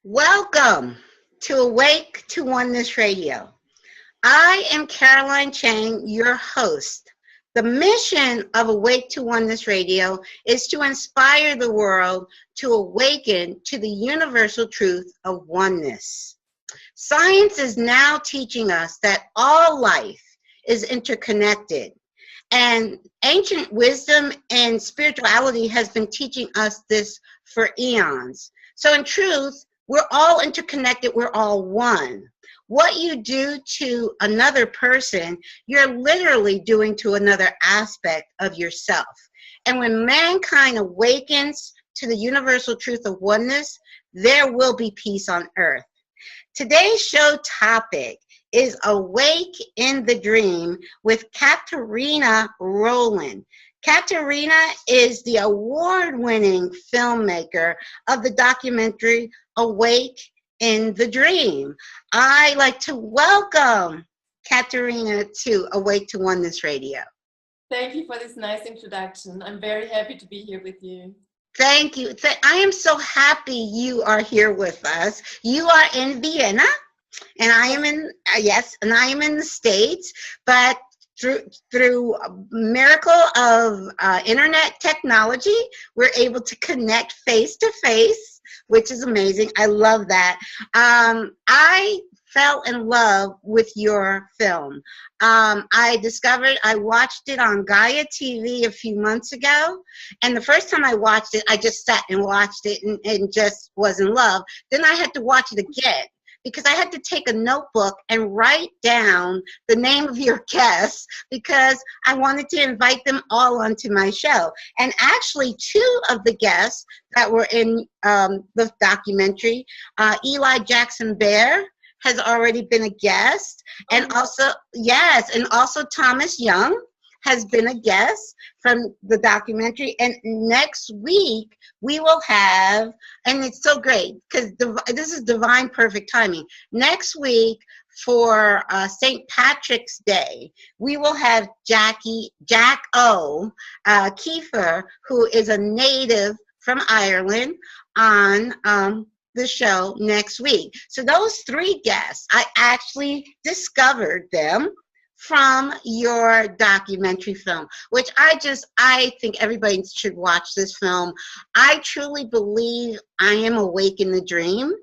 Welcome to Awake to Oneness Radio. I am Caroline Chang, your host. The mission of Awake to Oneness Radio is to inspire the world to awaken to the universal truth of oneness. Science is now teaching us that all life is interconnected, and ancient wisdom and spirituality has been teaching us this for eons. So in truth, we're all interconnected, we're all one. What you do to another person, you're literally doing to another aspect of yourself. And when mankind awakens to the universal truth of oneness, there will be peace on earth. Today's show topic is Awake in the Dream with Catharina Roland. Catarina is the award-winning filmmaker of the documentary Awake in the Dream. I like to welcome Catarina to Awake to Oneness Radio. Thank you for this nice introduction. I'm very happy to be here with you. Thank you. I am so happy you are here with us. You are in Vienna, and I am in, and I am in the States, but through a miracle of internet technology, we're able to connect face to face, which is amazing. I love that. I fell in love with your film. I watched it on Gaia TV a few months ago, and the first time I watched it, I just sat and watched it and just was in love. Then I had to watch it again, because I had to take a notebook and write down the name of your guests, because I wanted to invite them all onto my show. And actually, two of the guests that were in the documentary, Eli Jackson Bear has already been a guest, and also Thomas Young has been a guest from the documentary. And next week we will have, and it's so great because this is divine perfect timing. Next week for St. Patrick's Day, we will have Jack O. Kiefer, who is a native from Ireland, on the show next week. So those three guests, I actually discovered them from your documentary film, which I think everybody should watch this film. I truly believe I am awake in the dream.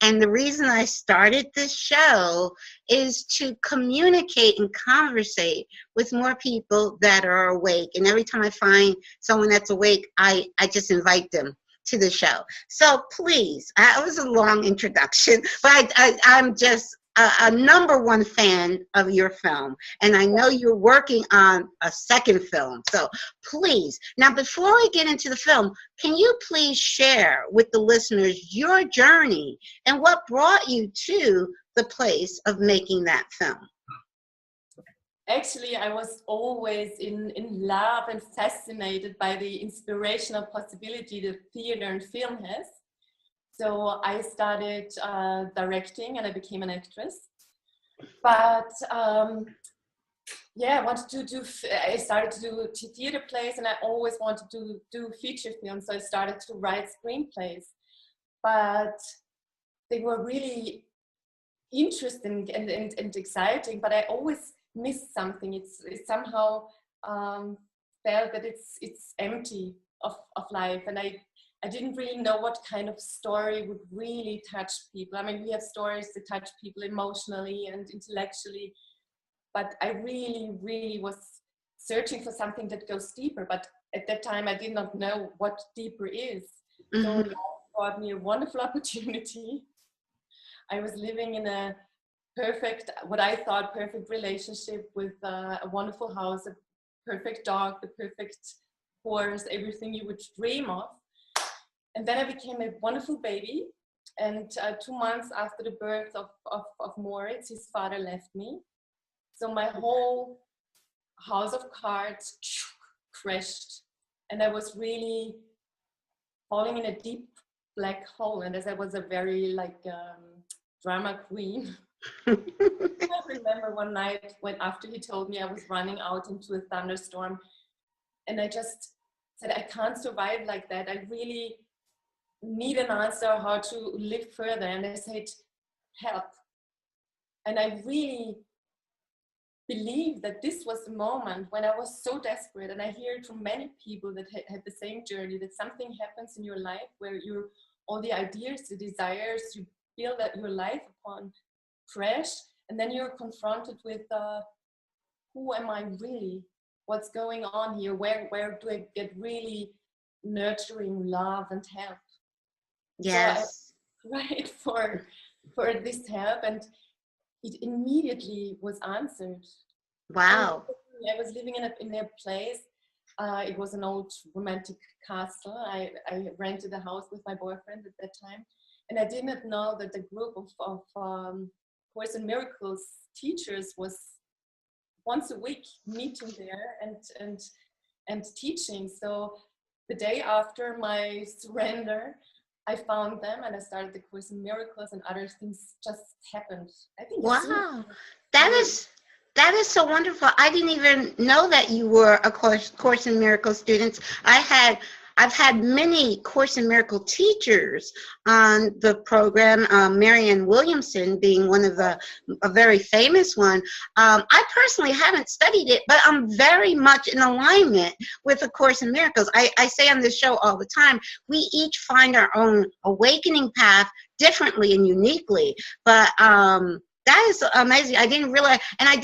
And the reason I started this show is to communicate and conversate with more people that are awake. And every time I find someone that's awake, I just invite them to the show. So please, that was a long introduction, but I'm just a number one fan of your film, and I know you're working on a second film. So please, now before we get into the film, can you please share with the listeners your journey and what brought you to the place of making that film? Actually, I was always in love and fascinated by the inspirational possibility that theater and film has. So I started directing, and I became an actress. But I started to do theater plays, and I always wanted to do feature films. So I started to write screenplays. But they were really interesting and exciting, but I always missed something. It's somehow felt that it's empty of life, and I didn't really know what kind of story would really touch people. I mean, we have stories that touch people emotionally and intellectually, but I really, really was searching for something that goes deeper. But at that time, I did not know what deeper is. Mm-hmm. So it brought me a wonderful opportunity. I was living in a what I thought perfect relationship with a wonderful house, a perfect dog, the perfect horse, everything you would dream of. And then I became a wonderful baby. And 2 months after the birth of Moritz, his father left me. So my whole house of cards crashed. And I was really falling in a deep black hole. And as I was a very drama queen, I remember one night when after he told me, I was running out into a thunderstorm. And I just said, I can't survive like that. I really need an answer how to live further, and I said, help. And I really believe that this was the moment when I was so desperate, and I hear it from many people that had the same journey, that something happens in your life where all the ideas, the desires you build your life upon crash, and then you're confronted with who am I really? What's going on here? Where do I get really nurturing love and help? Yes. So I cried for this help, and it immediately was answered. Wow. I was living in a place. It was an old romantic castle. I rented a house with my boyfriend at that time, and I did not know that the group of Course in Miracles teachers was once a week meeting there and teaching. So the day after my surrender, I found them and I started the Course in Miracles, and other things just happened. I think. Wow, that is so wonderful. I didn't even know that you were a Course in Miracles student. I've had many Course in Miracle teachers on the program, Marianne Williamson being one of a very famous one. I personally haven't studied it, but I'm very much in alignment with the Course in Miracles. I say on this show all the time, we each find our own awakening path differently and uniquely, but that is amazing. I didn't realize, and I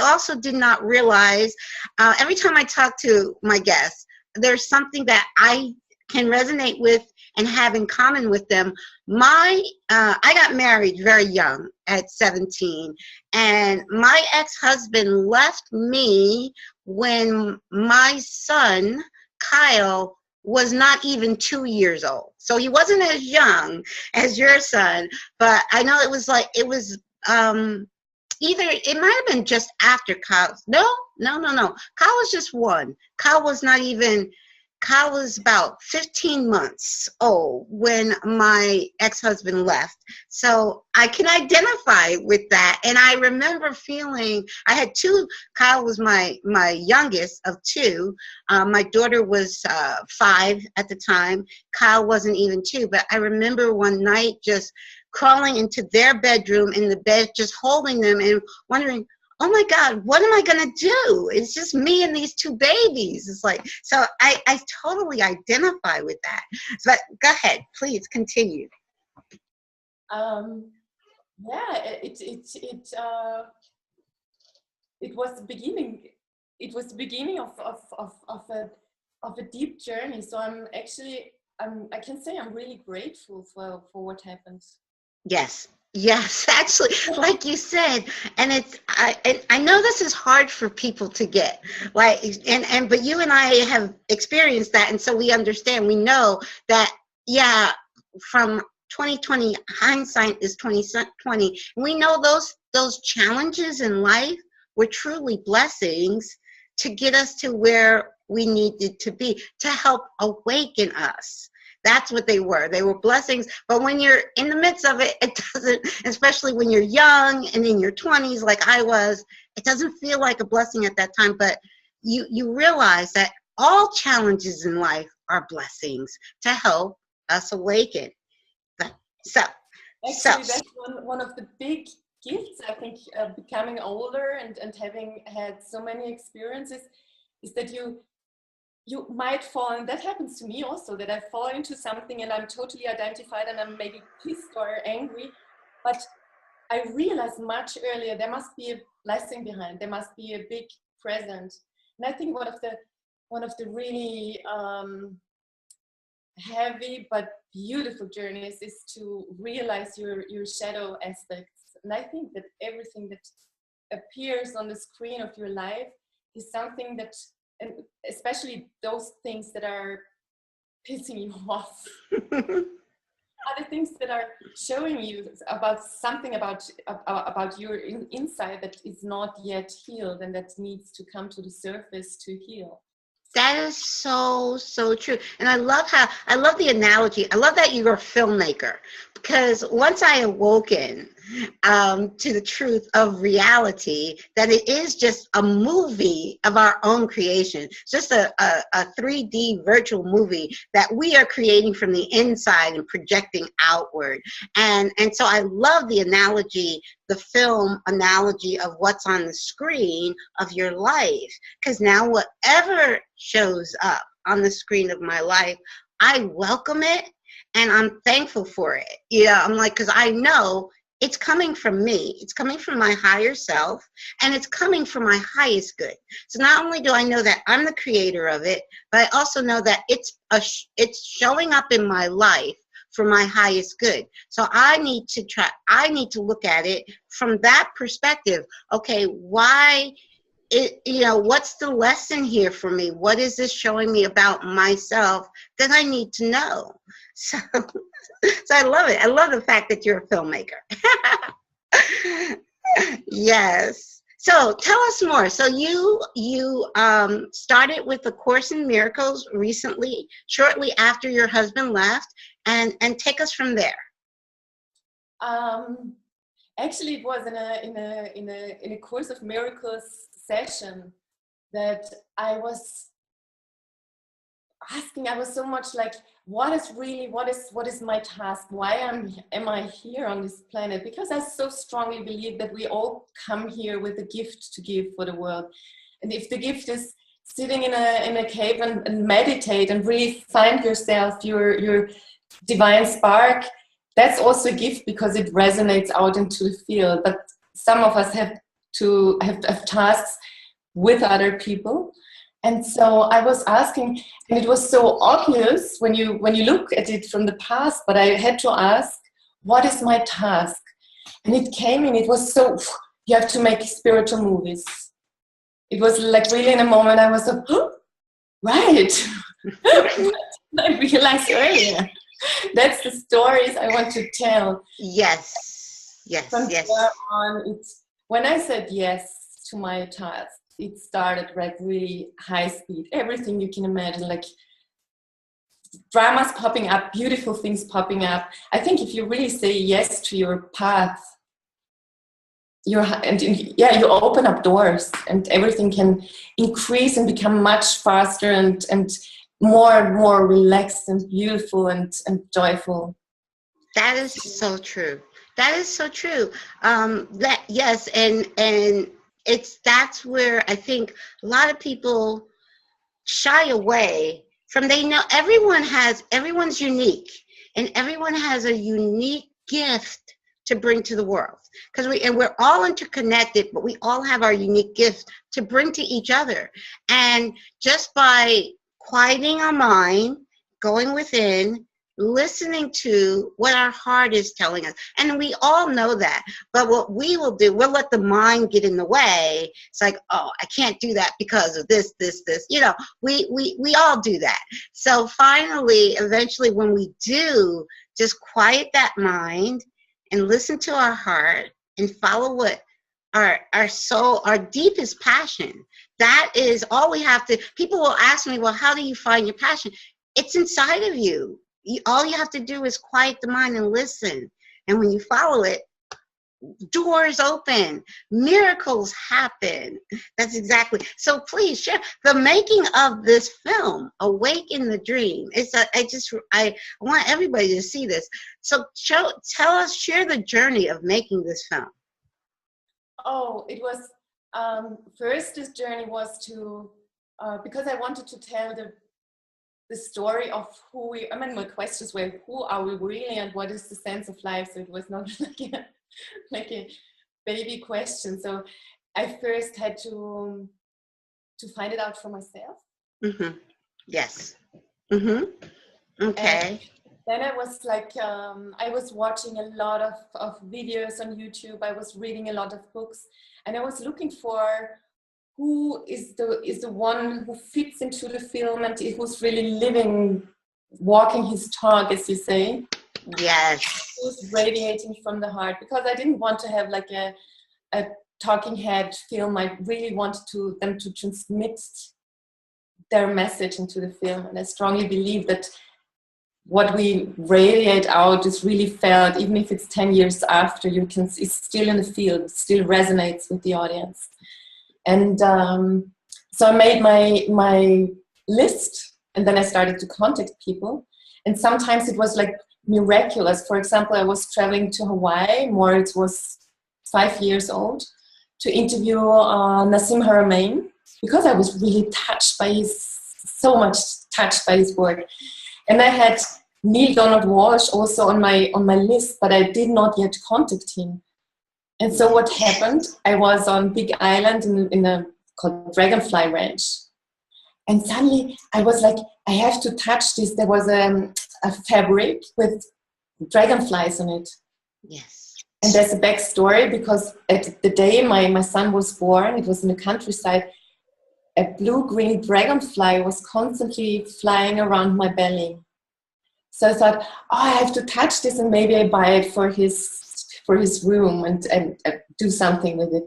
also did not realize, every time I talk to my guests, there's something that I can resonate with and have in common with them. I got married very young at 17, and my ex-husband left me when my son, Kyle, was not even 2 years old. So he wasn't as young as your son, but I know it was either it might have been just after Kyle. No. Kyle was just one. Kyle was about 15 months old when my ex-husband left. So I can identify with that. And I remember feeling, I had two. Kyle was my youngest of two. My daughter was 5 at the time. Kyle wasn't even 2. But I remember one night just crawling into their bedroom in the bed, just holding them and wondering, oh my God, what am I going to do? It's just me and these 2 babies. It's like, so I totally identify with that. But go ahead, please continue. Yeah, it was the beginning. It was the beginning of a deep journey. So I can say I'm really grateful for what happened. Yes, actually, like you said, and I know this is hard for people to get, like, but you and I have experienced that, and so we understand. We know that, yeah, from 2020, hindsight is 2020. We know those challenges in life were truly blessings to get us to where we needed to be, to help awaken us. That's what they were. They were blessings. But when you're in the midst of it, it doesn't, especially when you're young and in your 20s, like I was, it doesn't feel like a blessing at that time. But you realize that all challenges in life are blessings to help us awaken. That's one of the big gifts, I think, becoming older and having had so many experiences, is that you might fall, and that happens to me also, that I fall into something and I'm totally identified and I'm maybe pissed or angry, but I realized much earlier there must be a blessing behind, there must be a big present. And I think one of the really heavy but beautiful journeys is to realize your shadow aspects. And I think that everything that appears on the screen of your life is something that, and especially those things that are pissing you off, are the things that are showing you about something about your inside that is not yet healed and that needs to come to the surface to heal. That is so true. And I love the analogy. I love that you're a filmmaker, because once I awoken, to the truth of reality, that it is just a movie of our own creation, just a 3D virtual movie that we are creating from the inside and projecting outward. And so I love the analogy, the film analogy of what's on the screen of your life, because now whatever shows up on the screen of my life, I welcome it and I'm thankful for it. Yeah, I'm like, because I know it's coming from me. It's coming from my higher self, and it's coming from my highest good. So not only do I know that I'm the creator of it, but I also know that it's showing up in my life for my highest good. So I need to look at it from that perspective. Okay, why? What's the lesson here for me? What is this showing me about myself that I need to know? So I love it. I love the fact that you're a filmmaker. Yes. So tell us more. So you started with the Course in Miracles recently, shortly after your husband left, and take us from there. Actually, it was in a Course of Miracles session that I was asking. I was so much like, what is my task? Why am I here on this planet? Because I so strongly believe that we all come here with a gift to give for the world. And if the gift is sitting in a cave and meditate and really find yourself, your divine spark, that's also a gift because it resonates out into the field. But some of us have to have tasks with other people. And so I was asking, and it was so obvious when you look at it from the past, but I had to ask, what is my task? And it came in, it was so, you have to make spiritual movies. It was like really in a moment I was like, oh, right. I realized earlier. That's the stories I want to tell. Yes. From there on, when I said yes to my task, it started like really high speed. Everything you can imagine, like dramas popping up, beautiful things popping up. I think if you really say yes to your path, you open up doors, and everything can increase and become much faster and more relaxed and beautiful and joyful. That is so true. That is so true. That's where I think a lot of people shy away from. They know everyone's unique, and everyone has a unique gift to bring to the world. Because we're all interconnected, but we all have our unique gifts to bring to each other. And just by quieting our mind, going within, listening to what our heart is telling us. And we all know that. But what we will do, we'll let the mind get in the way. It's like, oh, I can't do that because of this. We all do that. So finally, eventually, when we do, just quiet that mind and listen to our heart and follow what our soul, our deepest passion. That is all we have to. People will ask me, well, how do you find your passion? It's inside of you. All you have to do is quiet the mind and listen. And when you follow it, doors open, miracles happen. That's exactly. So please share the making of this film, Awake in the Dream. I want everybody to see this. So share the journey of making this film. Oh, it was, first this journey was to, because I wanted to tell the story of who we, my questions were, who are we really and what is the sense of life? So it was not like a baby question. So I first had to find it out for myself. Mm-hmm. Yes. Mm-hmm. Okay. And then I was like, I was watching a lot of videos on YouTube. I was reading a lot of books, and I was looking for who is the one who fits into the film and who's really living, walking his talk, as you say. Yes. Who's radiating from the heart, because I didn't want to have like a talking head film. I really wanted them to transmit their message into the film, and I strongly believe that what we radiate out is really felt, even if it's 10 years after, it's still in the field, it still resonates with the audience. And so I made my list, and then I started to contact people. And sometimes it was like miraculous. For example, I was traveling to Hawaii, Moritz was 5 years old, to interview Nassim Haramein, because I was really touched by so much touched by his work. And I had Neil Donald Walsh also on my list, but I did not yet contact him. And so what happened, I was on Big Island in a called Dragonfly Ranch. And suddenly I was like, I have to touch this. There was a fabric with dragonflies on it. Yes. And there's a backstory, because at the day my son was born, it was in the countryside, a blue-green dragonfly was constantly flying around my belly. So I thought, I have to touch this, and maybe I buy it for his room and do something with it.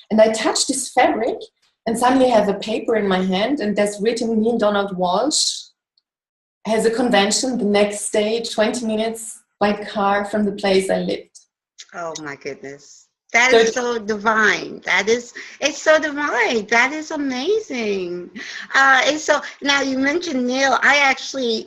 And I touched this fabric, and suddenly I have a paper in my hand, and there's written Neil Donald Walsh has a convention the next day, 20 minutes by car from the place I lived. Oh my goodness. That is so divine. It's so divine. That is amazing. And so now you mentioned Neil.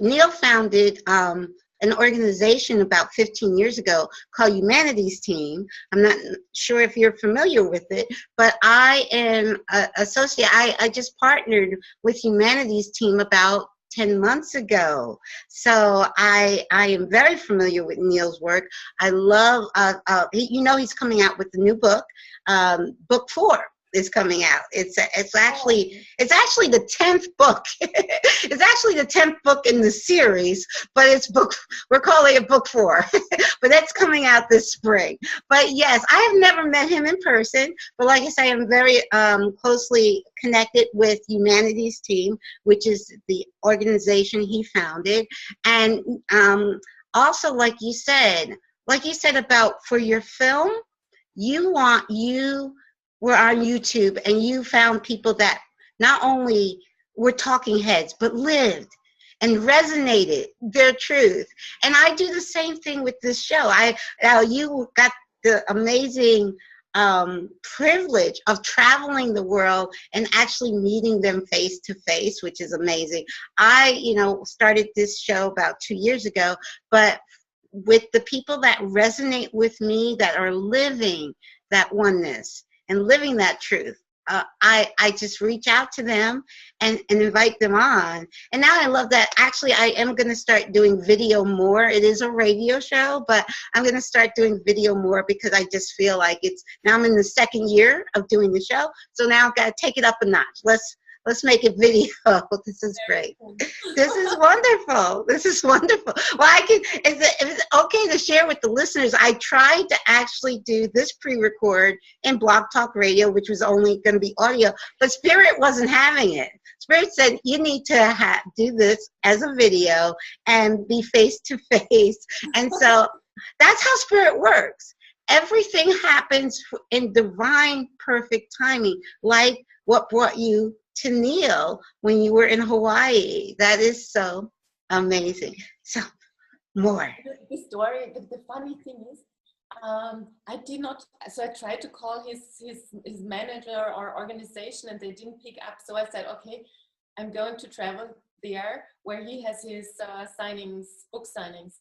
Neil founded an organization about 15 years ago called Humanity's Team. I'm not sure if you're familiar with it, but I am associate. I just partnered with Humanity's Team about 10 months ago. So I am very familiar with Neil's work. I love, he's coming out with the new book. Book 4 is coming out. It's actually the 10th book. It's actually the 10th book in the series, but we're calling it book 4. But that's coming out this spring. But yes, I have never met him in person, but like I say, I'm very closely connected with Humanity's Team, which is the organization he founded. And also, like you said about for your film, you were on YouTube and you found people that not only were talking heads, but lived and resonated their truth. And I do the same thing with this show. You got the amazing privilege of traveling the world and actually meeting them face to face, which is amazing. I, started this show about 2 years ago, but with the people that resonate with me, that are living that oneness and living that truth, I just reach out to them and invite them on. And now I love that. Actually, I am going to start doing video more. It is a radio show, but I'm going to start doing video more because I just feel like now I'm in the 2nd year of doing the show. So now I've got to take it up a notch. Let's make it video. This is great. This is wonderful. This is wonderful. Well, if it's okay to share with the listeners, I tried to actually do this pre-record in Blog Talk Radio, which was only going to be audio, but Spirit wasn't having it. Spirit said, you need to do this as a video and be face to face. And so that's how Spirit works. Everything happens in divine, perfect timing, like what brought you to Neil when you were in Hawaii. That is so amazing. So, more. The story, the funny thing is, I tried to call his manager or organization and they didn't pick up. So I said, okay, I'm going to travel there where he has his book signings.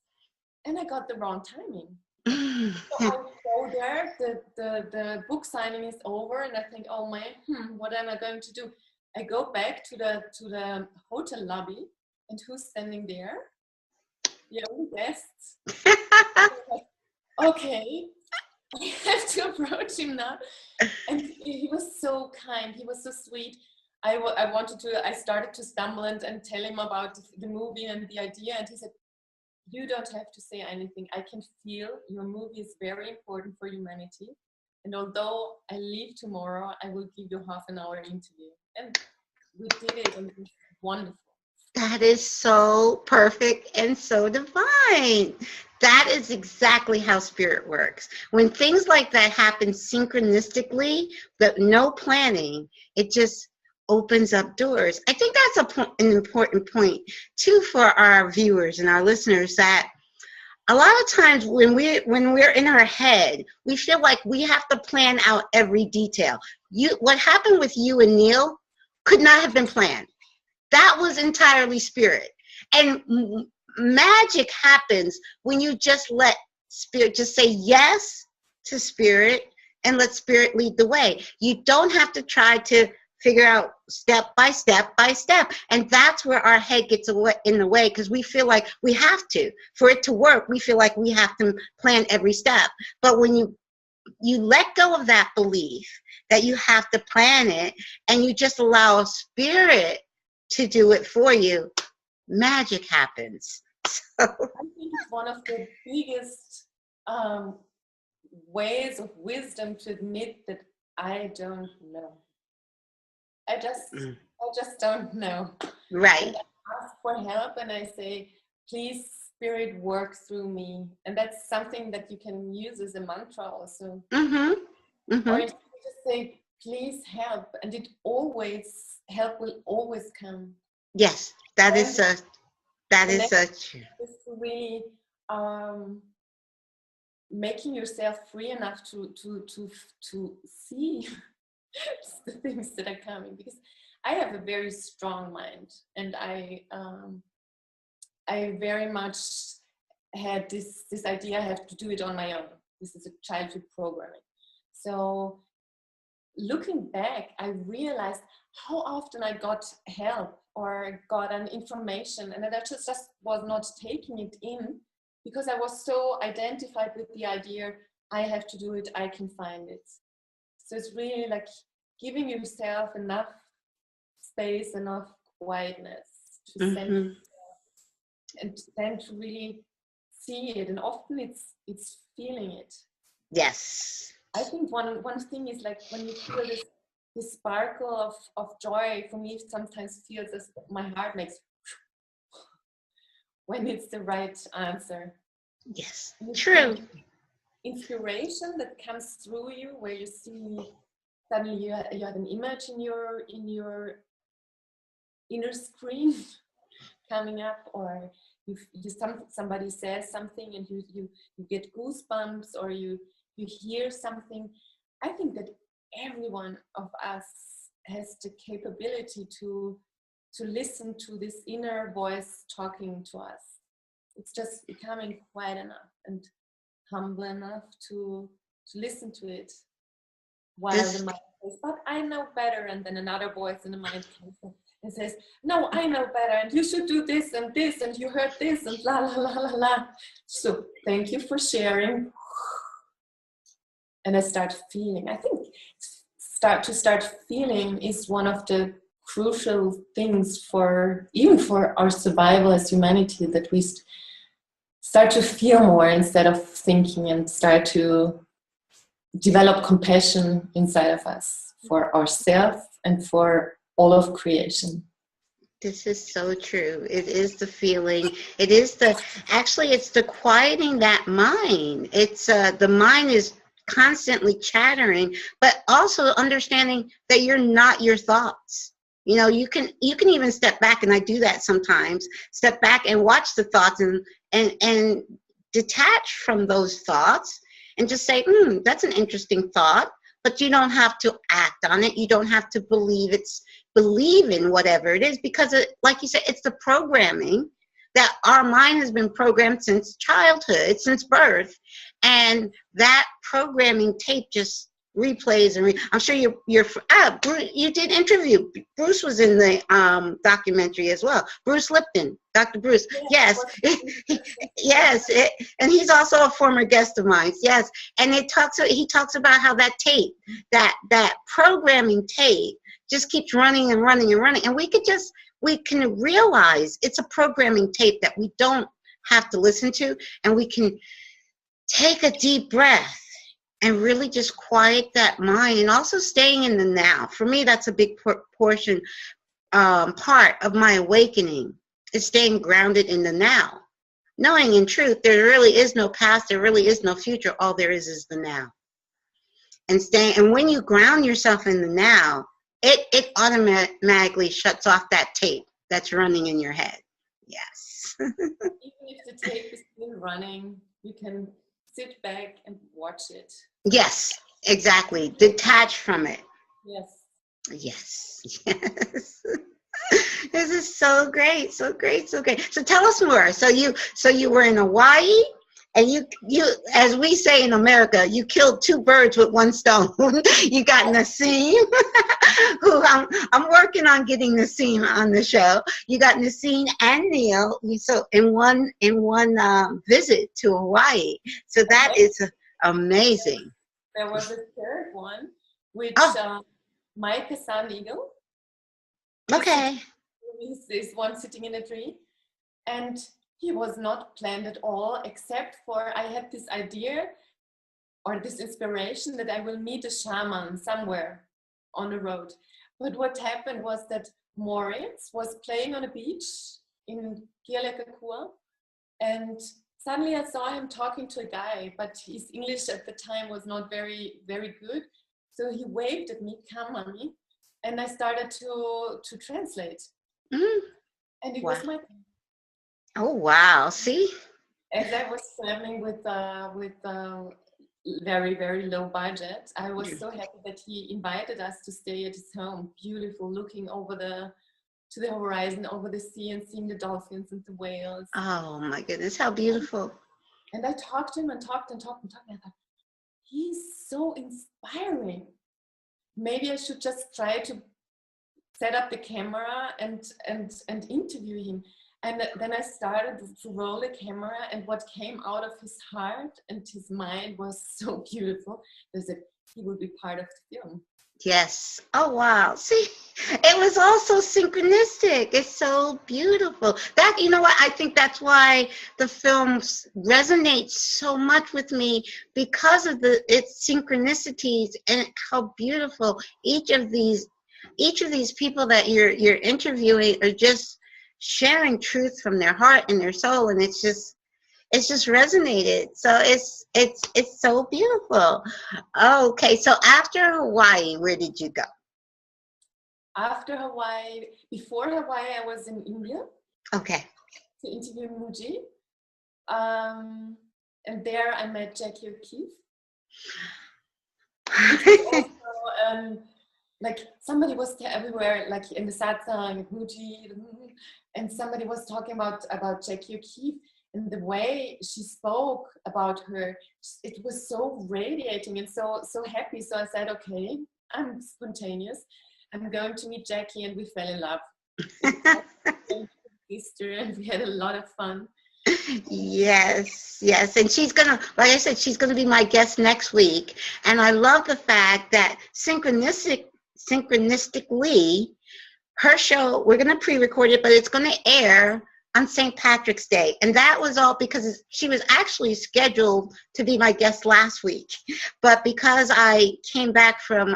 And I got the wrong timing. So I go there, the book signing is over and I think, oh man, what am I going to do? I go back to the hotel lobby, and who's standing there? The only guests. Okay, I have to approach him now. And he was so kind. He was so sweet. I started to stumble and tell him about the movie and the idea, and he said, "You don't have to say anything. I can feel your movie is very important for humanity. And although I leave tomorrow, I will give you half an hour interview." And we did it, and it was wonderful. That is so perfect and so divine. That is exactly how Spirit works. When things like that happen synchronistically, no planning, opens up doors. I think that's an important point too for our viewers and our listeners, that a lot of times when we're in our head, we feel like we have to plan out every detail. What happened with you and Neil could not have been planned. That was entirely spirit. And magic happens when you just let spirit, just say yes to spirit and let spirit lead the way. You don't have to try to figure out step by step by step. And that's where our head gets in the way, because we feel like we have to. For it to work, we feel like we have to plan every step. But when you let go of that belief that you have to plan it, and you just allow spirit to do it for you, magic happens. So. I think it's one of the biggest ways of wisdom to admit that I don't know. I just don't know. Right. And I ask for help and I say, please, spirit, work through me. And that's something that you can use as a mantra also. Mm-hmm. Mm-hmm. Or you just say, please help. And help will always come. Yes, that is such. It's really making yourself free enough to see the things that are coming, because I have a very strong mind, and I very much had this idea I have to do it on my own. This is a childhood programming. So looking back, I realized how often I got help or got an information, and I just was not taking it in because I was so identified with the idea, I have to do it, I can find it. So it's really like giving yourself enough space, enough quietness to send it, and then to really see it. And often it's feeling it. Yes. I think one thing is like when you feel this sparkle of joy, for me it sometimes feels as my heart makes when it's the right answer. Yes, true. Inspiration that comes through you, where you see suddenly you have an image in your inner screen coming up, or somebody says something and you get goosebumps, or you hear something. I think that every one of us has the capability to listen to this inner voice talking to us. It's just becoming quiet enough and humble enough to listen to it, while the mind says, but I know better, and then another voice in the mind comes and says, no, I know better, and you should do this, and you heard this, and la la la la la. So thank you for sharing. And I start feeling. I think start feeling is one of the crucial things for our survival as humanity, that we start to feel more instead of thinking, and start to develop compassion inside of us for ourselves and for all of creation. This is so true. It is the feeling. It is it's the quieting that mind. It's the mind is constantly chattering, but also understanding that you're not your thoughts. You know, you can even step back, and I do that sometimes, step back and watch the thoughts and detach from those thoughts and just say, that's an interesting thought, but you don't have to act on it. You don't have to believe in whatever it is, because like you said, it's the programming that our mind has been programmed since childhood, since birth. And that programming tape just replays and I'm sure you did interview. Bruce was in the documentary as well. Bruce Lipton, Dr. Bruce. Yes. Yes. And he's also a former guest of mine. Yes. And he talks about how that tape, that programming tape just keeps running and running and running. And we can realize it's a programming tape that we don't have to listen to, and we can take a deep breath and really just quiet that mind, and also staying in the now. For me, that's a big portion, part of my awakening, is staying grounded in the now. Knowing in truth, there really is no past, there really is no future. All there is the now. And when you ground yourself in the now, it automatically shuts off that tape that's running in your head. Yes. Even if the tape is still running, you can sit back and watch it. Yes, exactly. Detach from it. Yes. Yes. Yes. This is so great, so great, so great. So tell us more. So you were in Hawaii, and you as we say in America, you killed two birds with one stone. You got Nassim, who I'm working on getting Nassim on the show. You got Nassim and Neil. So in one visit to Hawaii. So that is amazing. There was a third one, which my San Eagle. Okay. Is one sitting in a tree, and he was not planned at all, except for I had this idea or this inspiration that I will meet a shaman somewhere on the road. But what happened was that Moritz was playing on a beach in Kealakekua, and suddenly I saw him talking to a guy, but his English at the time was not very, very good. So he waved at me, "Come on me," and I started to translate. Mm. And it Wow. was my. Oh wow! See, as I was traveling with very, very low budget, I was so happy that he invited us to stay at his home. Beautiful, looking over to the horizon, over the sea, and seeing the dolphins and the whales. Oh my goodness, how beautiful! And I talked to him and talked. And I thought, he's so inspiring. Maybe I should just try to set up the camera and interview him. And then I started to roll the camera, and what came out of his heart and his mind was so beautiful. They said he will be part of the film. Yes. Oh wow! See, it was also synchronistic. It's so beautiful. That, you know what? I think that's why the film resonates so much with me, because of its synchronicities and how beautiful each of these people that you're interviewing are just sharing truth from their heart and their soul, and it's just resonated. So it's so beautiful. Okay, so after Hawaii, where did you go? After Hawaii, before Hawaii, I was in India. Okay. To interview Muji. And there I met Jackie O'Keefe. Also, like somebody was everywhere, like in the satsang, Muji, and somebody was talking about Jackie O'Keefe, and the way she spoke about her, it was so radiating and so happy. So I said, okay, I'm spontaneous. I'm going to meet Jackie, and we fell in love. Sister, and we had a lot of fun. Yes, and she's gonna, like I said, she's gonna be my guest next week. And I love the fact that synchronistically, her show, we're gonna pre-record it, but it's gonna air on St. Patrick's Day. And that was all because she was actually scheduled to be my guest last week. But because I came back from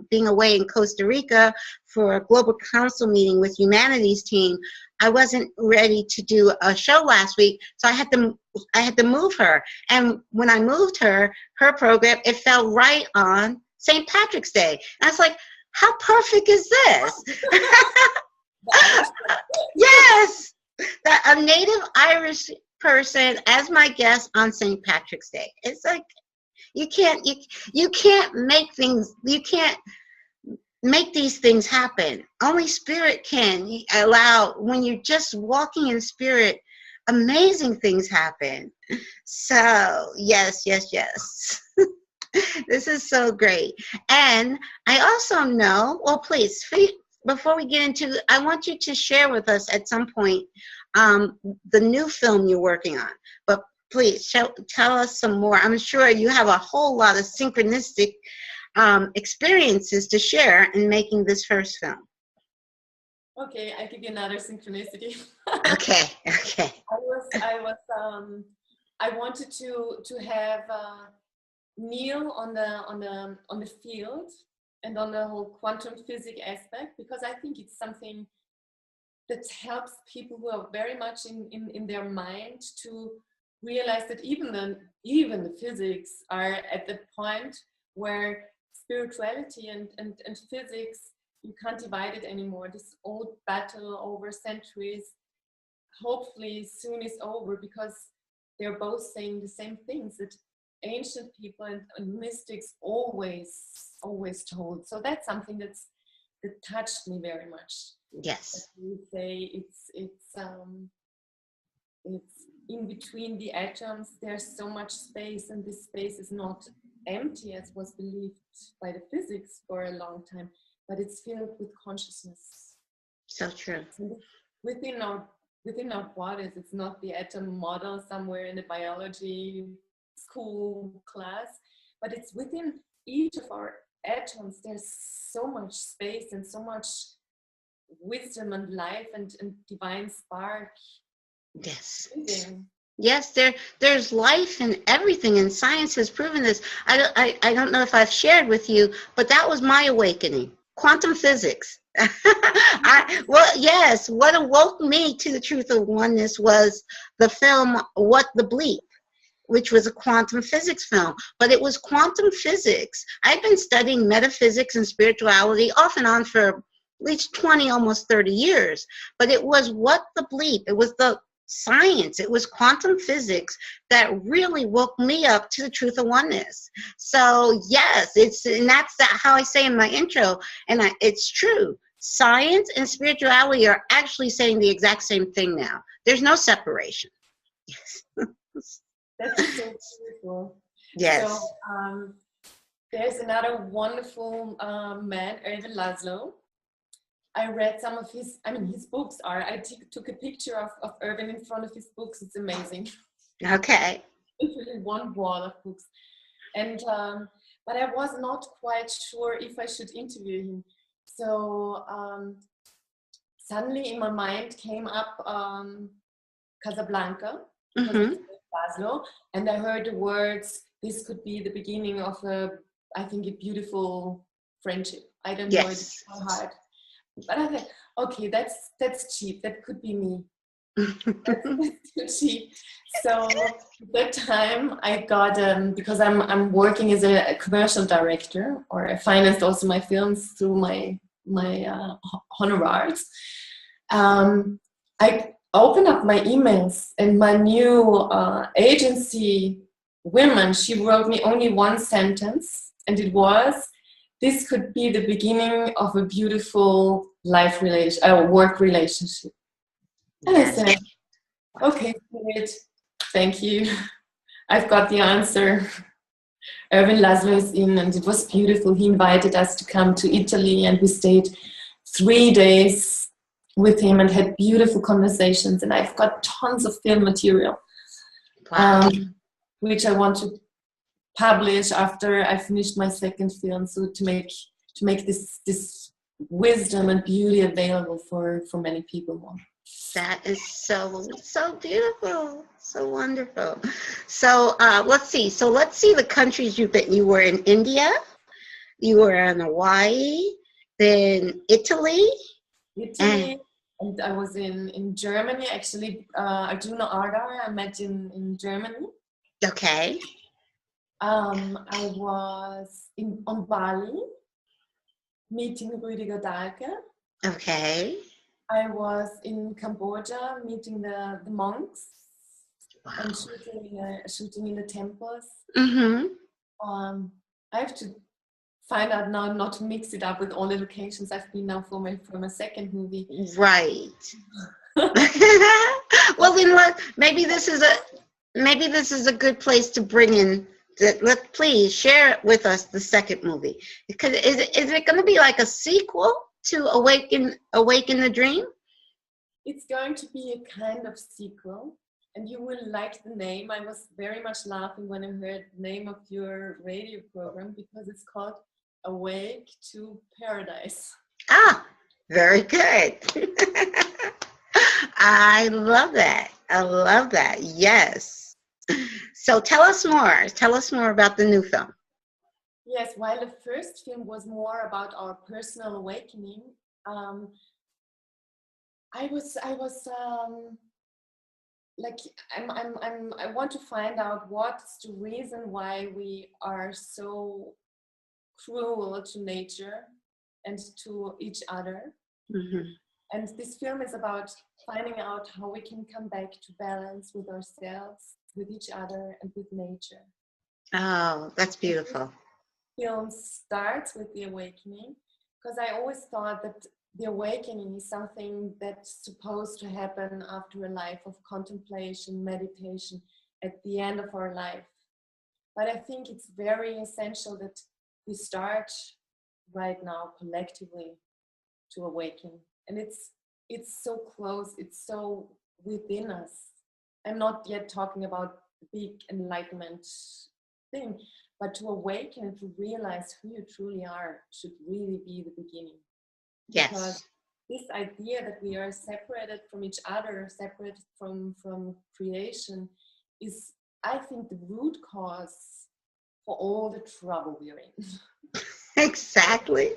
being away in Costa Rica for a Global Council meeting with Humanities team, I wasn't ready to do a show last week. So I had to move her. And when I moved her program, it fell right on St. Patrick's Day. And I was like, how perfect is this? Yes. That a native Irish person as my guest on St. Patrick's Day. It's like you can't make these things happen. Only spirit can allow. When you're just walking in spirit, amazing things happen. So yes. This is so great. And I also know, well, please, before we get into, I want you to share with us at some point the new film you're working on. But please tell us some more. I'm sure you have a whole lot of synchronistic experiences to share in making this first film. Okay, I give you another synchronicity. Okay. I wanted to have Neil on the field and on the whole quantum physics aspect, because I think it's something that helps people who are very much in their mind to realize that even the physics are at the point where spirituality and physics you can't divide it anymore. This old battle over centuries hopefully soon is over, because they're both saying the same things that ancient people and mystics always told. So that's something that touched me very much. Yes. You say it's in between the atoms. There's so much space, and this space is not empty as was believed by the physics for a long time, but it's filled with consciousness. So true. Within our bodies, it's not the atom model somewhere in the biology school class, but it's within each of our atoms. There's so much space and so much wisdom and life and divine spark. Yes. Within. Yes, there's life in everything, and science has proven this. I don't know if I've shared with you, but that was my awakening. Quantum physics. Yes, what awoke me to the truth of oneness was the film What the Bleep, which was a quantum physics film. But it was quantum physics. I've been studying metaphysics and spirituality off and on for at least 20, almost 30 years. But it was What the Bleep. It was the science. It was quantum physics that really woke me up to the truth of oneness. So yes, and that's how I say in my intro, and it's true. Science and spirituality are actually saying the exact same thing now. There's no separation. Yes. That's so beautiful. Yes. So there's another wonderful man, Erwin Laszlo. I read some of his books are, I took a picture of Erwin in front of his books. It's amazing. Okay. Literally one wall of books. And, but I was not quite sure if I should interview him. So suddenly in my mind came up Casablanca, because it's Laszlo, and I heard the words, this could be the beginning of a beautiful friendship. I don't know, it's so hard. But I thought, okay, that's cheap. That could be me. That's too cheap. So at that time I got because I'm working as a commercial director, or I financed also my films through my honorars. I opened up my emails, and my new agency woman, she wrote me only one sentence, and it was, this could be the beginning of a beautiful work relationship. And I said, okay, Spirit, thank you. I've got the answer. Erwin Laszlo is in, and it was beautiful. He invited us to come to Italy, and we stayed 3 days with him and had beautiful conversations. And I've got tons of film material, which I want to publish after I finished my second film, so to make this wisdom and beauty available for many people more. That is so beautiful, so wonderful. So let's see the countries you've been. You were in India, you were in Hawaii, then Italy, and I was in Germany. Actually, Arjuna Ardar I met in Germany. Okay. I was on Bali meeting Rüdiger Dahlke. Okay. I was in Cambodia meeting the monks. Wow. And shooting in the temples. Mm-hmm. I have to find out now not to mix it up with all the locations I've been now for my second movie. Right. Well, then maybe this is a good place to bring in. Please share with us the second movie. Because is it going to be like a sequel to Awaken the Dream? It's going to be a kind of sequel, and you will like the name. I was very much laughing when I heard the name of your radio program, because it's called Awake to Paradise. Ah, very good. I love that. Yes. So tell us more about the new film. Yes, while the first film was more about our personal awakening, I want to find out what's the reason why we are so cruel to nature, and to each other. Mm-hmm. And this film is about finding out how we can come back to balance with ourselves, with each other, and with nature. Oh, that's beautiful. The film starts with the awakening, because I always thought that the awakening is something that's supposed to happen after a life of contemplation, meditation, at the end of our life. But I think it's very essential that we start right now collectively to awaken. And it's so close, it's so within us. I'm not yet talking about the big enlightenment thing, but to awaken and to realize who you truly are should really be the beginning. Yes. Because this idea that we are separated from each other, separated from creation, is, I think, the root cause for all the trouble we're in. Exactly.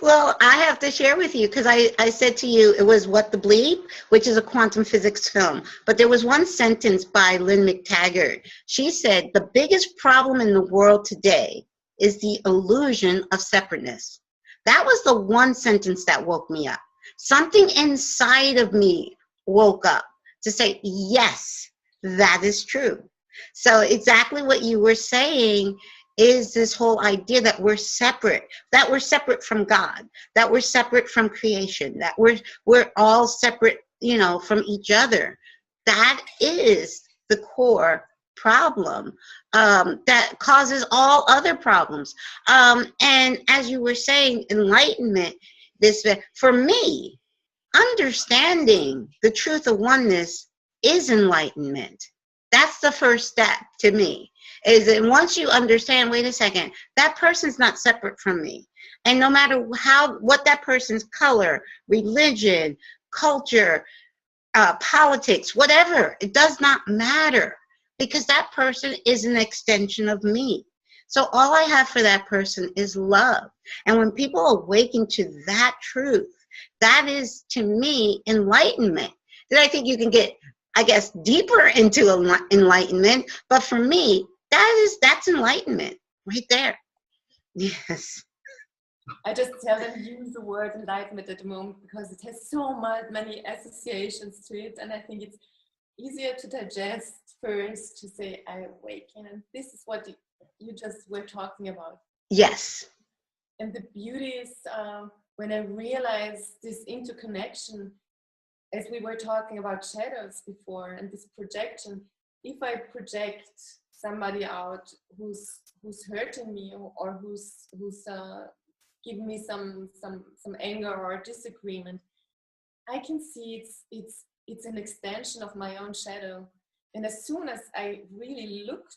Well, I have to share with you, because I said to you, it was What the Bleep, which is a quantum physics film. But there was one sentence by Lynn McTaggart. She said, the biggest problem in the world today is the illusion of separateness. That was the one sentence that woke me up. Something inside of me woke up to say, yes, that is true. So exactly what you were saying is this whole idea that we're separate from God, that we're separate from creation, that we're all separate, from each other. That is the core problem that causes all other problems. And as you were saying, enlightenment, for me, understanding the truth of oneness is enlightenment. That's the first step to me, is that once you understand, wait a second, that person's not separate from me. And no matter what that person's color, religion, culture, politics, whatever, it does not matter, because that person is an extension of me. So all I have for that person is love. And when people awaken to that truth, that is, to me, enlightenment. Then I think you can get, deeper into enlightenment. But for me, that's enlightenment right there. Yes. I just seldom use the word enlightenment at the moment because it has so many associations to it, and I think it's easier to digest first to say I awaken, and this is what you just were talking about. Yes. And the beauty is when I realized this interconnection, as we were talking about shadows before, and this projection. If I project somebody out who's hurting me or who's giving me some anger or disagreement, I can see it's an extension of my own shadow. And as soon as I really looked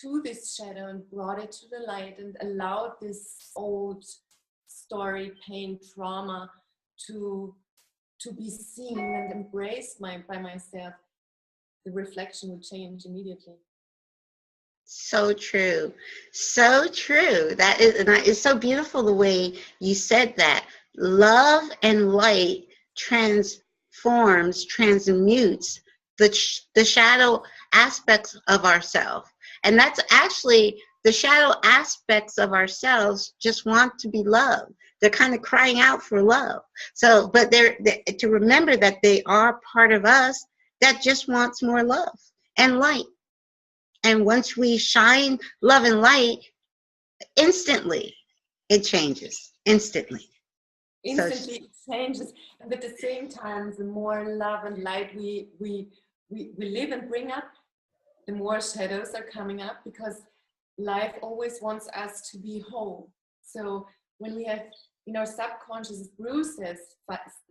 to this shadow and brought it to the light and allowed this old story, pain, trauma to be seen and embraced by myself, the reflection would change immediately. So true. So true. That is, and it's so beautiful the way you said that. Love and light transforms, transmutes the shadow aspects of ourselves. And that's actually, the shadow aspects of ourselves just want to be loved. They're kind of crying out for love. So, but they're to remember that they are part of us that just wants more love and light. And once we shine love and light, instantly it changes. Instantly It changes. And at the same time, the more love and light we live and bring up, the more shadows are coming up, because life always wants us to be whole. So when we have in our subconscious, Bruce says,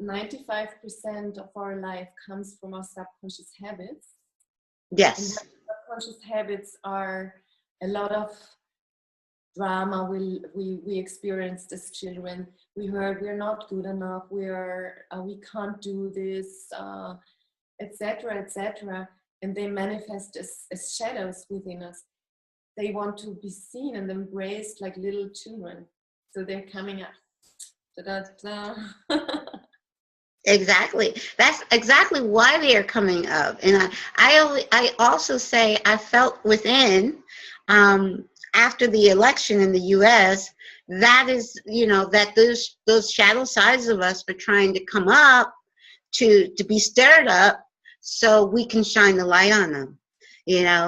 95% of our life comes from our subconscious habits. Yes. And subconscious habits are a lot of drama we experienced as children. We heard we're not good enough, we can't do this, etc., etc. And they manifest as shadows within us. They want to be seen and embraced like little children. So they're coming up. Da-da-da. Exactly. That's exactly why they are coming up. And I also say I felt within, after the election in the U.S., that is, that those shadow sides of us are trying to come up to be stirred up so we can shine the light on them.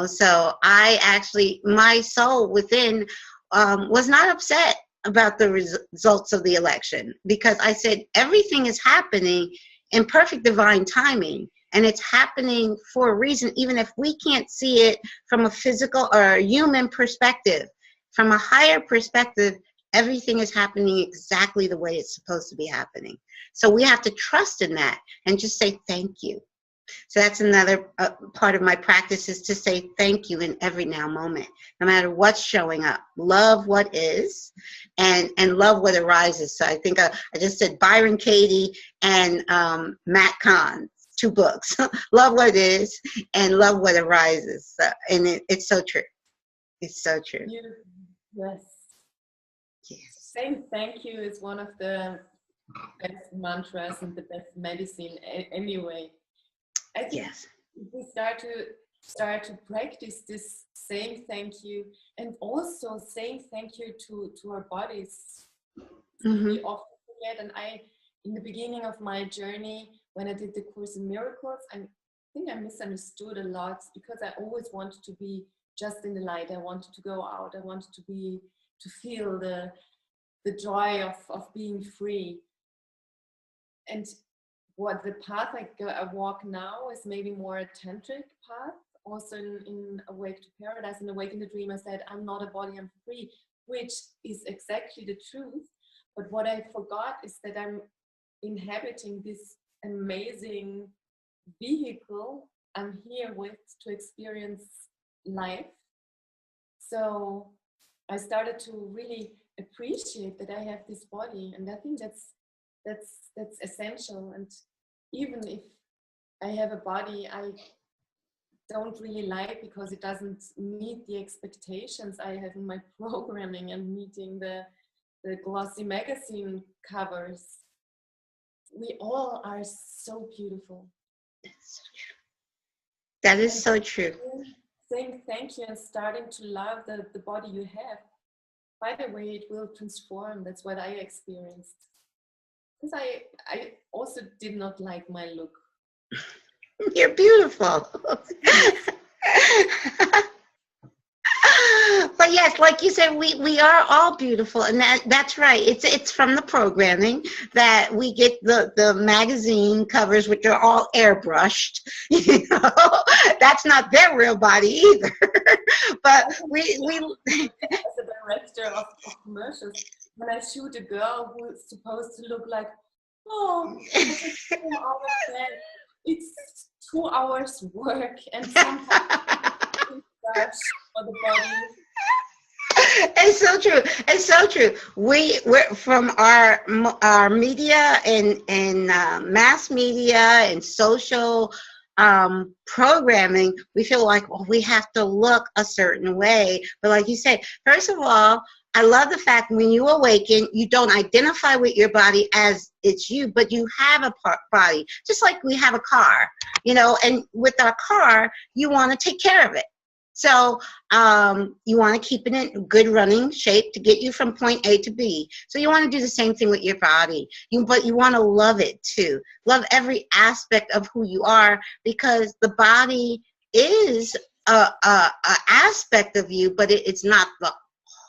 So my soul within was not upset about the results of the election, because I said everything is happening in perfect divine timing, and it's happening for a reason, even if we can't see it from a physical or a human perspective. From a higher perspective, everything is happening exactly the way it's supposed to be happening. So we have to trust in that and just say thank you. So that's another part of my practice, is to say thank you in every now moment, no matter what's showing up. Love what is, and love what arises. So I think I just said Byron Katie and Matt Kahn, 2 books. Love what is and love what arises. And it's so true. It's so true. Yes. Yes. Saying thank you is one of the best mantras and the best medicine anyway. I think if we start to practice this saying thank you, and also saying thank you to our bodies. We often forget, and in the beginning of my journey, when I did the Course in Miracles, I think I misunderstood a lot, because I always wanted to be just in the light. I wanted to go out. I wanted to feel the joy of being free. And what the path I walk now is maybe more a tantric path. Also in Awake to Paradise and Awake in the Dream, I said, I'm not a body, I'm free, which is exactly the truth. But what I forgot is that I'm inhabiting this amazing vehicle I'm here with to experience life. So I started to really appreciate that I have this body, and I think that's essential. And even if I have a body I don't really like because it doesn't meet the expectations I have in my programming and meeting the glossy magazine covers, we all are so beautiful. That's so true. That is so true. Saying thank you and starting to love the body you have, by the way, it will transform. That's what I experienced. Because I also did not like my look. You're beautiful. But yes, like you said, we are all beautiful, and that's right. It's from the programming that we get the magazine covers, which are all airbrushed. That's not their real body either. But we as a director of commercials, when I shoot a girl who is supposed to look like, it's 2 hours work and sometimes for the body. It's so true. It's so true. We're from our media and mass media and social programming. We feel like, we have to look a certain way. But like you said, first of all, I love the fact when you awaken, you don't identify with your body as it's you, but you have a body, just like we have a car, and with our car, you want to take care of it. So you want to keep it in good running shape to get you from point A to B. So you want to do the same thing with your body, but you want to love it too. Love every aspect of who you are, because the body is a aspect of you, but it's not the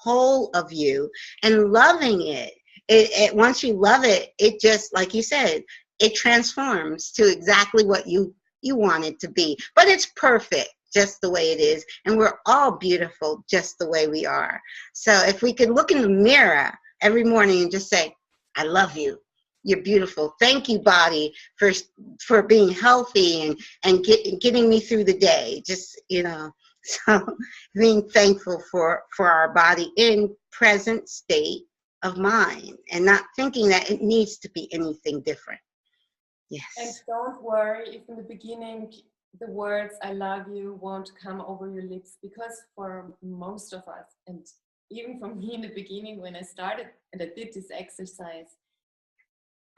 whole of you. And loving it, once you love it, it just, like you said, it transforms to exactly what you want it to be. But it's perfect just the way it is, and we're all beautiful just the way we are. So if we could look in the mirror every morning and just say, I love you, you're beautiful, thank you, body, for being healthy and getting me through the day, just so being thankful for our body in present state of mind, and not thinking that it needs to be anything different. Yes. And don't worry if in the beginning the words I love you won't come over your lips, because for most of us, and even for me in the beginning when I started and I did this exercise,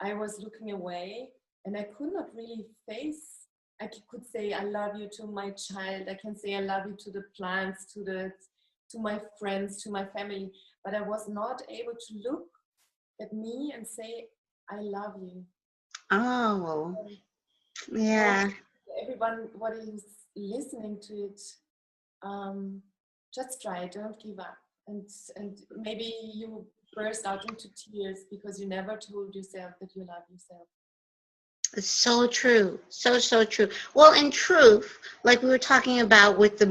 I was looking away and I could not really face. I could say I love you to my child, I can say I love you to the plants, to my friends, to my family, but I was not able to look at me and say, I love you. Oh, yeah. Everyone, what is listening to it, just try it, don't give up. And maybe you burst out into tears because you never told yourself that you love yourself. It's so true. So true. Well, in truth, like we were talking about with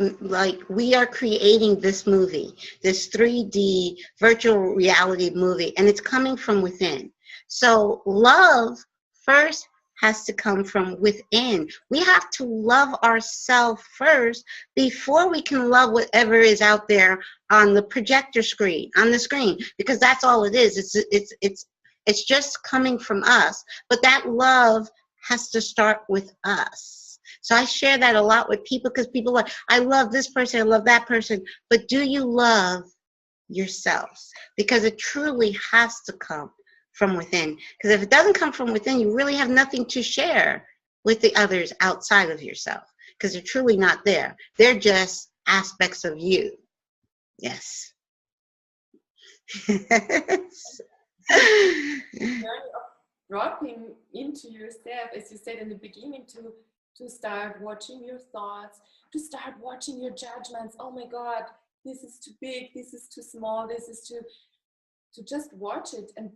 we are creating this movie, this 3D virtual reality movie, and it's coming from within. So love first has to come from within. We have to love ourselves first before we can love whatever is out there on the projector screen, on the screen, because that's all it is. It's just coming from us, but that love has to start with us. So I share that a lot with people because people are like, I love this person, I love that person, but do you love yourselves? Because it truly has to come from within. Because if it doesn't come from within, you really have nothing to share with the others outside of yourself, because they're truly not there. They're just aspects of you. Yes. Dropping into yourself, as you said in the beginning, to start watching your thoughts, to start watching your judgments. Oh my God, this is too big, this is too small, this is too, to just watch it and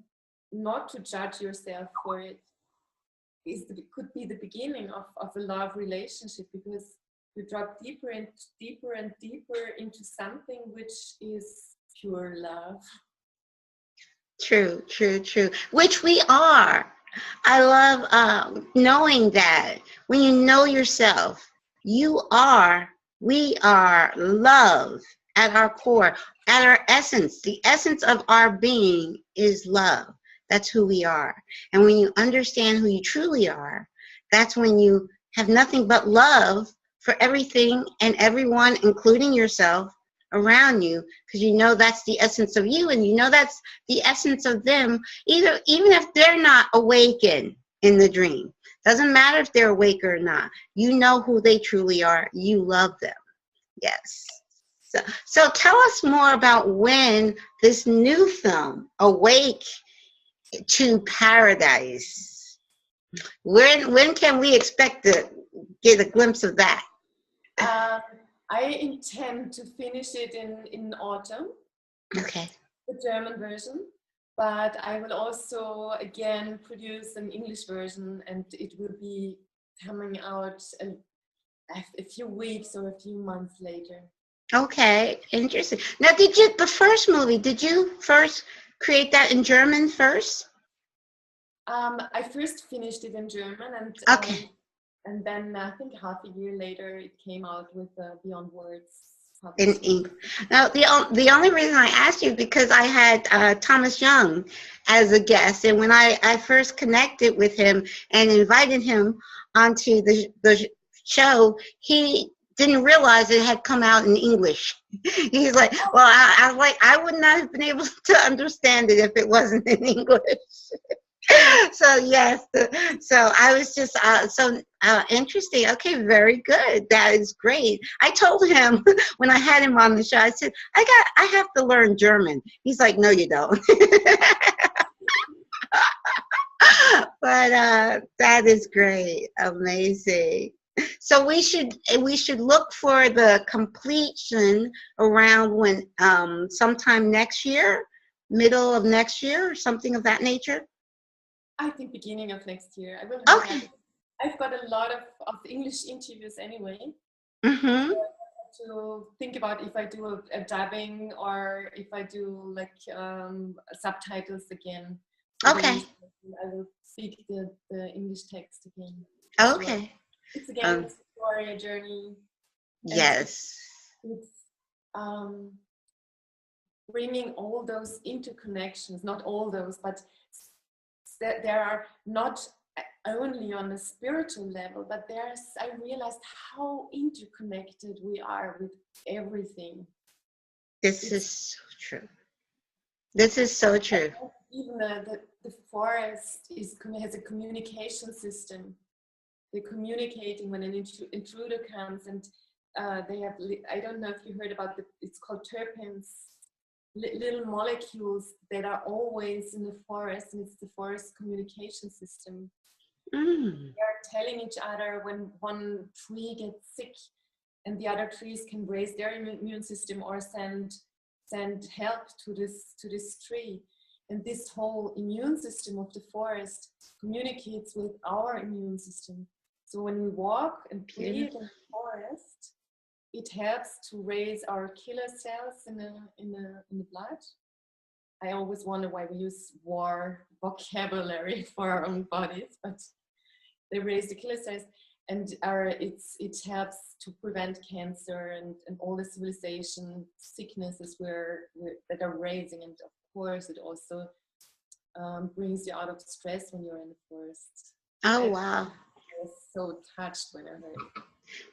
not to judge yourself for it could be the beginning of a love relationship, because you drop deeper and deeper and deeper into something which is pure love. True. Which we are. I love knowing that when you know yourself, we are love at our core, at our essence. The essence of our being is love. That's who we are. And when you understand who you truly are, that's when you have nothing but love for everything and everyone, including yourself, around you, because you know that's the essence of you, and you know that's the essence of them, even if they're not awakened in the dream. Doesn't matter if they're awake or not. You know who they truly are. You love them. Yes. So tell us more about when this new film, Awake to Paradise, when can we expect to get a glimpse of that? I intend to finish it in autumn. Okay. The German version, but I will also again produce an English version, and it will be coming out a few weeks or a few months later. Okay, interesting. Now, the first movie, did you first create that in German first? I first finished it in German, and okay. And then I think half a year later, it came out with Beyond Words. In English. Now, the only reason I asked you because I had Thomas Young as a guest, and when I first connected with him and invited him onto the show, he didn't realize it had come out in English. He's like, well, I was like, I would not have been able to understand it if it wasn't in English. So yes, so I was just interesting. Okay, very good. That is great. I told him when I had him on the show, I said, I have to learn German. He's like, no, you don't. But that is great. Amazing. So we should look for the completion around when sometime next year, middle of next year, or something of that nature. I think beginning of next year. I will. Okay. I've got a lot of English interviews anyway. Mm-hmm. So to think about if I do a dubbing or if I do like subtitles again. Okay. I will speak the English text again. Okay. So it's again a story, a journey. Yes. It's bringing all those interconnections, not all those, but that there are not only on a spiritual level, but I realized how interconnected we are with everything. This is so true. This is so true. Even the forest has a communication system. They're communicating when an intruder comes, and they have, I don't know if you heard about it's called terpenes. little molecules that are always in the forest, and it's the forest communication system. They're telling each other when one tree gets sick, and the other trees can raise their immune system or send help to this tree. And this whole immune system of the forest communicates with our immune system. So when we walk and breathe in the forest, it helps to raise our killer cells in the blood. I always wonder why we use war vocabulary for our own bodies, but they raise the killer cells, and it helps to prevent cancer and all the civilization sicknesses that are raising. And of course, it also brings you out of stress when you're in the forest. Oh, wow. I was so touched when I heard it.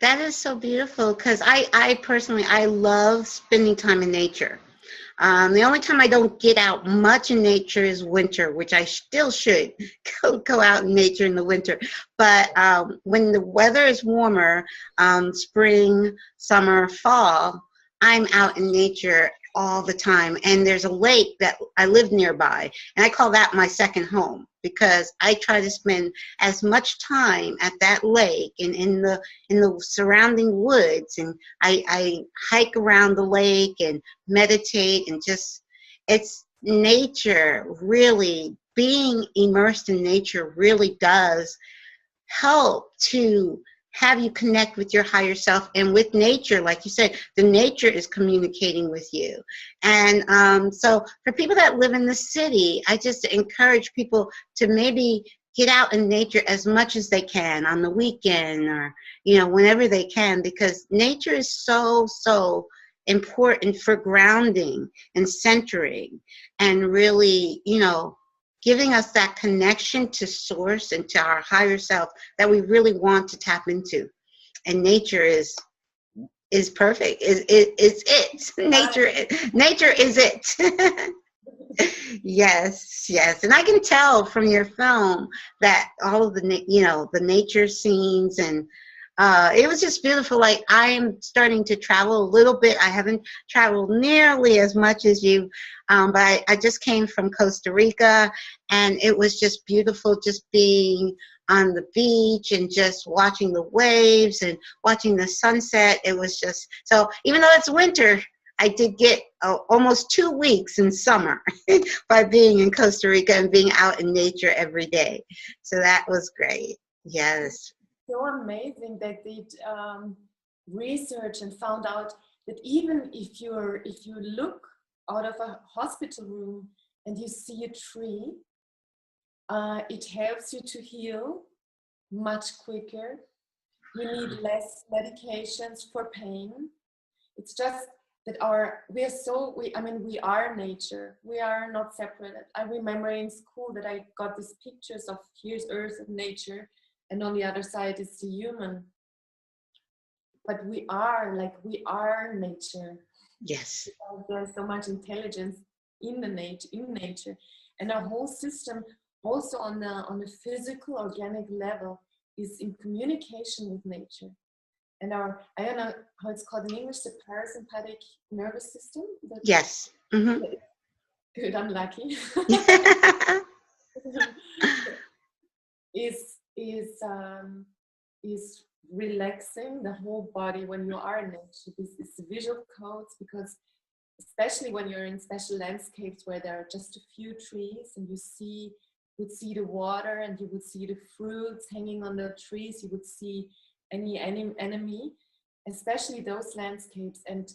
That is so beautiful, because I personally, I love spending time in nature. The only time I don't get out much in nature is winter, which I still should go out in nature in the winter. But when the weather is warmer, spring, summer, fall, I'm out in nature all the time. And there's a lake that I live nearby, and I call that my second home, because I try to spend as much time at that lake and in the surrounding woods, and I hike around the lake and meditate, and just, it's nature. Really being immersed in nature really does help to have you connect with your higher self, and with nature. Like you said, the nature is communicating with you. And so for people that live in the city, I just encourage people to maybe get out in nature as much as they can on the weekend, or, you know, whenever they can, because nature is so, so important for grounding and centering, and really, you know, giving us that connection to source and to our higher self that we really want to tap into. And nature is perfect. It's it. Nature is it. Yes. And I can tell from your film that all of the nature scenes, and it was just beautiful. Like, I am starting to travel a little bit. I haven't traveled nearly as much as you, but I just came from Costa Rica, and it was just beautiful just being on the beach and just watching the waves and watching the sunset. It was just, so even though it's winter, I did get almost 2 weeks in summer by being in Costa Rica and being out in nature every day. So that was great. Yes. So amazing that they did research and found out that even if you look out of a hospital room and you see a tree, it helps you to heal much quicker. You need less medications for pain. It's just that we are nature. We are not separated. I remember in school that I got these pictures of here's Earth and nature, and on the other side is the human. But we are nature. Yes. There's so much intelligence in nature, and our whole system, also on the physical, organic level, is in communication with nature. And I don't know how it's called in English, the parasympathetic nervous system. Yes. Mm-hmm. Good, I'm lucky. is relaxing the whole body when you are in nature. It's visual codes, because especially when you're in special landscapes where there are just a few trees, and you would see the water, and you would see the fruits hanging on the trees, you would see any enemy, especially those landscapes, and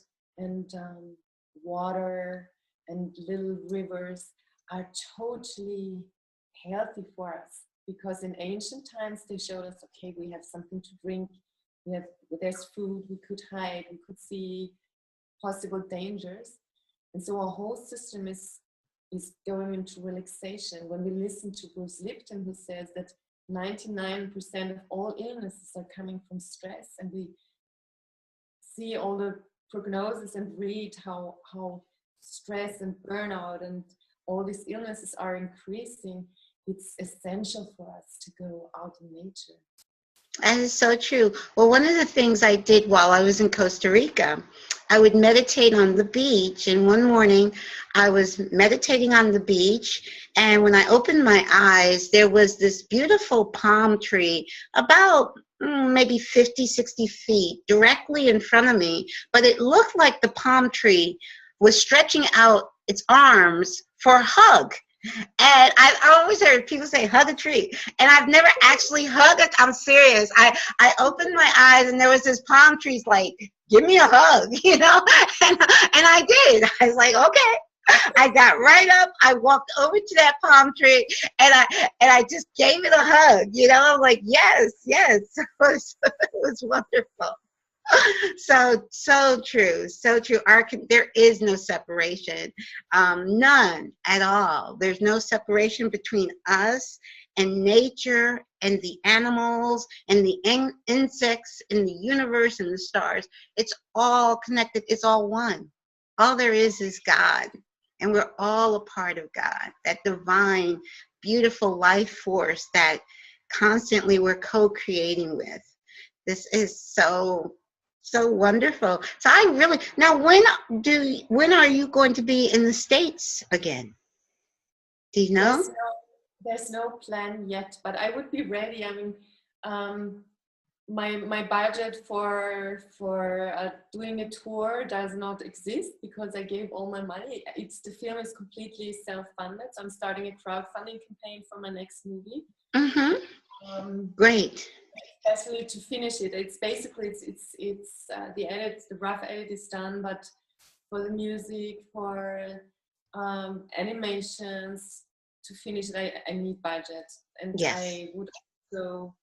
water and little rivers are totally healthy for us, because in ancient times they showed us, okay, we have something to drink, there's food, we could hide, we could see possible dangers, and so our whole system is going into relaxation. When we listen to Bruce Lipton, who says that 99% of all illnesses are coming from stress, and we see all the prognosis and read how stress and burnout and all these illnesses are increasing, it's essential for us to go out in nature. That is so true. Well, one of the things I did while I was in Costa Rica, I would meditate on the beach. And one morning I was meditating on the beach, and when I opened my eyes, there was this beautiful palm tree about maybe 50, 60 feet directly in front of me. But it looked like the palm tree was stretching out its arms for a hug. And I always heard people say, hug a tree. And I've never actually hugged it. I'm serious. I opened my eyes and there was this palm tree's like, give me a hug, you know? And I did. I was like, okay. I got right up. I walked over to that palm tree and I just gave it a hug, you know? I'm like, yes, yes. It was wonderful. So true, so true. There is no separation, none at all. There's no separation between us and nature and the animals and the insects in the universe and the stars. It's all connected. It's all one. All there is God, and we're all a part of God, that divine, beautiful life force that constantly we're co-creating with. This is so wonderful. So I really, now when are you going to be in the States again? Do you know? There's no plan yet, but I would be ready. I mean, my budget for doing a tour does not exist because I gave all my money. The film is completely self-funded. So I'm starting a crowdfunding campaign for my next movie. Mm-hmm. Great. Especially to finish it. It's basically the rough edit is done, but for the music, for animations, to finish it, I need budget. And yes. I would also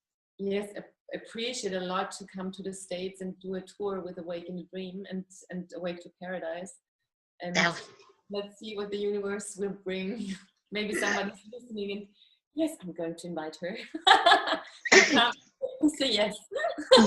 appreciate a lot to come to the States and do a tour with Awake in the Dream and Awake to Paradise. And let's see what the universe will bring. Maybe somebody's listening and yes, I'm going to invite her. Say yes.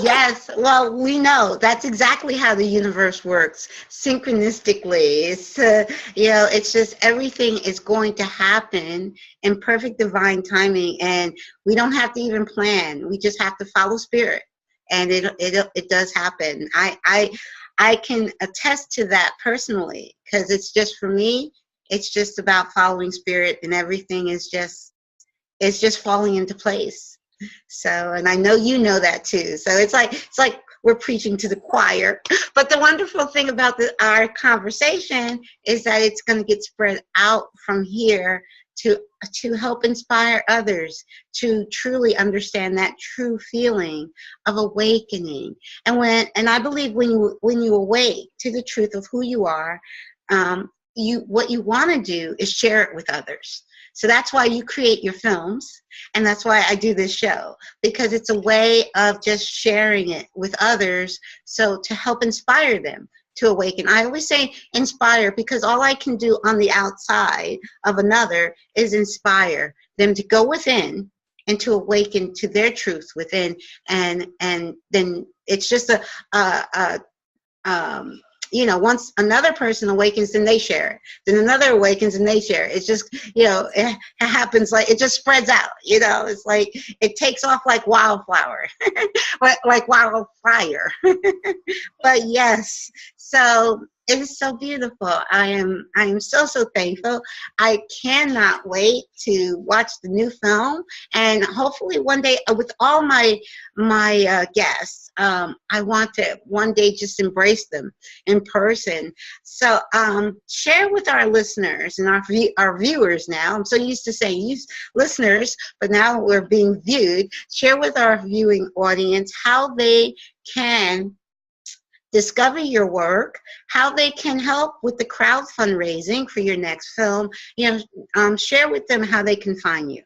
Yes. Well, we know that's exactly how the universe works. Synchronistically, it's it's just everything is going to happen in perfect divine timing, and we don't have to even plan. We just have to follow spirit, and it does happen. I can attest to that personally because it's just for me. It's just about following spirit, and everything is just falling into place. So, and I know you know that too. So it's like we're preaching to the choir. But the wonderful thing about our conversation is that it's going to get spread out from here to help inspire others to truly understand that true feeling of awakening. And I believe when you awake to the truth of who you are, what you want to do is share it with others. So that's why you create your films, and that's why I do this show, because it's a way of just sharing it with others, so to help inspire them to awaken. I always say inspire because all I can do on the outside of another is inspire them to go within and to awaken to their truth within, and then it's just once another person awakens, then they share it. Then another awakens and they share it. It's just, it happens like, it just spreads out, it's like, it takes off like wildflower, like wildfire. But yes, so it is so beautiful. I am so thankful. I cannot wait to watch the new film, and hopefully one day with all my guests, I want to one day just embrace them in person. So share with our listeners and our viewers now. I'm so used to saying listeners, but now we're being viewed. Share with our viewing audience how they can discover your work, how they can help with the crowd fundraising for your next film. Share with them how they can find you.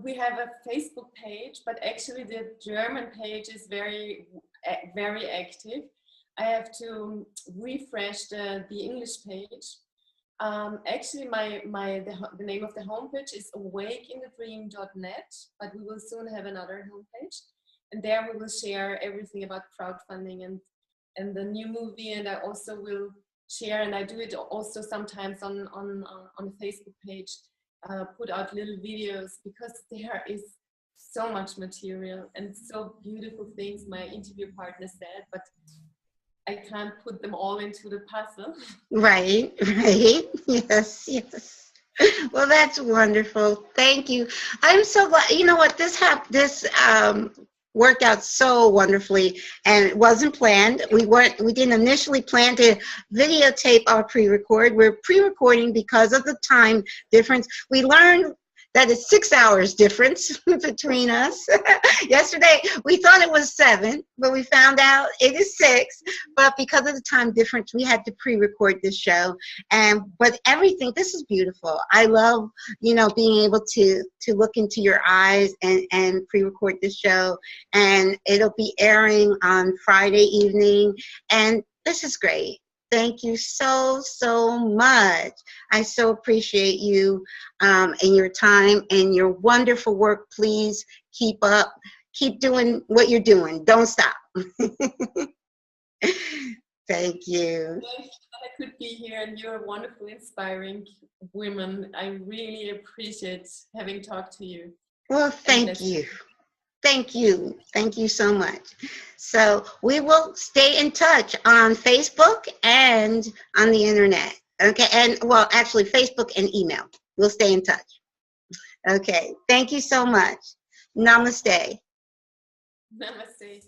We have a Facebook page, but actually the German page is very, very active. I have to refresh the English page. Actually, the name of the homepage is awakeinthedream.net, but we will soon have another homepage. And there we will share everything about crowdfunding and the new movie. And I also will share, and I do it also sometimes on the Facebook page, put out little videos, because there is so much material and so beautiful things my interview partner said. But I can't put them all into the puzzle. Right, right. Yes, yes. Well, that's wonderful. Thank you. I'm so glad. You know what? This worked out so wonderfully, and it wasn't planned. We didn't initially plan to videotape our pre-record. We're pre-recording because of the time difference. We learned that it's 6 hours difference between us. Yesterday, we thought it was 7, but we found out it is 6. But because of the time difference, we had to pre-record this show. But everything, this is beautiful. I love, being able to look into your eyes and pre-record this show. And it'll be airing on Friday evening. And this is great. Thank you so, so much. I so appreciate you and your time and your wonderful work. Please keep up. Keep doing what you're doing. Don't stop. Thank you. I could be here, and you're wonderful, inspiring women. I really appreciate having talked to you. Well, thank you. Thank you. Thank you so much. So we will stay in touch on Facebook and on the internet. Okay. And well, actually Facebook and email. We'll stay in touch. Okay. Thank you so much. Namaste. Namaste.